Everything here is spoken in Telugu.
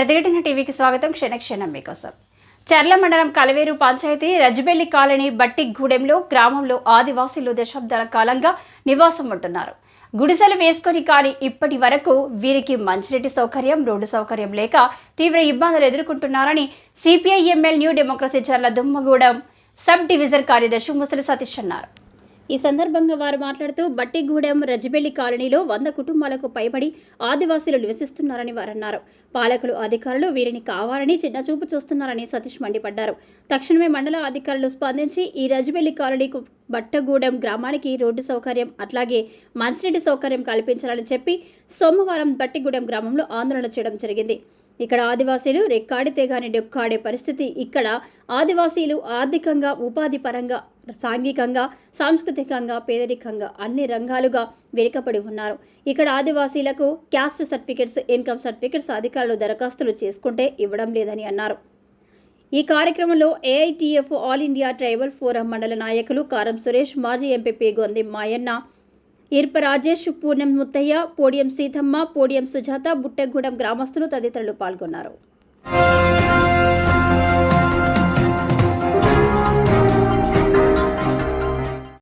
ప్రతిఘటన టీవీకి స్వాగతం. క్షణక్షణం మీకోసం. చర్ల మండలం కలవేరు పంచాయతీ రజ్బెల్లి కాలనీ బట్టిగూడెంలో గ్రామంలో ఆదివాసీలు దశాబ్దాల కాలంగా నివాసం ఉంటున్నారు. గుడిసెలు వేసుకొని కానీ ఇప్పటి వరకు వీరికి మంచినీటి సౌకర్యం, రోడ్డు సౌకర్యం లేక తీవ్ర ఇబ్బందులు ఎదుర్కొంటున్నారని సిపిఐ ఎంఎల్ న్యూ డెమోక్రసీ చర్ల దుమ్మగూడెం సబ్ డివిజన్ కార్యదర్శి ముసలి సతీష్ అన్నారు. ఈ సందర్భంగా వారు మాట్లాడుతూ బట్టిగూడెం రజ్బెల్లి కాలనీలో 100 కుటుంబాలకు పైబడి ఆదివాసీలు నివసిస్తున్నారని వారన్నారు. పాలకులు, అధికారులు వీరిని కావాలని చిన్నచూపు చూస్తున్నారని సతీష్ మండిపడ్డారు. తక్షణమే మండల అధికారులు స్పందించి ఈ రజ్బెల్లి కాలనీకు బట్టగూడెం గ్రామానికి రోడ్డు సౌకర్యం అట్లాగే మంచినీటి సౌకర్యం కల్పించాలని చెప్పి సోమవారం బట్టిగూడెం గ్రామంలో ఆందోళన చేయడం జరిగింది. ఇక్కడ ఆదివాసీలు రెక్కాడితే గాని డొక్కాడే పరిస్థితి. ఇక్కడ ఆదివాసీలు ఆర్థికంగా, ఉపాధి పరంగా, సాంఘికంగా, సాంస్కృతికంగా, పేదరికంగా అన్ని రంగాలుగా వెనుకబడి ఉన్నారు. ఇక్కడ ఆదివాసీలకు క్యాస్ట్ సర్టిఫికెట్స్, ఇన్కమ్ సర్టిఫికెట్స్ అధికారులు దరఖాస్తులు చేసుకుంటే ఇవ్వడం లేదని అన్నారు. ఈ కార్యక్రమంలో ఏఐటిఎఫ్ ఆల్ ఇండియా ట్రైబల్ ఫోరం మండల నాయకులు కారం సురేష్, మాజీ ఎంపీపీ గొంది మాయన్న, ఇర్ప రాజేష్, పూనం ముత్తయ్య, పోడియం సీతమ్మ, పోడియం సుజాత, బుట్టగూడెం గ్రామస్తులు తదితరులు పాల్గొన్నారు.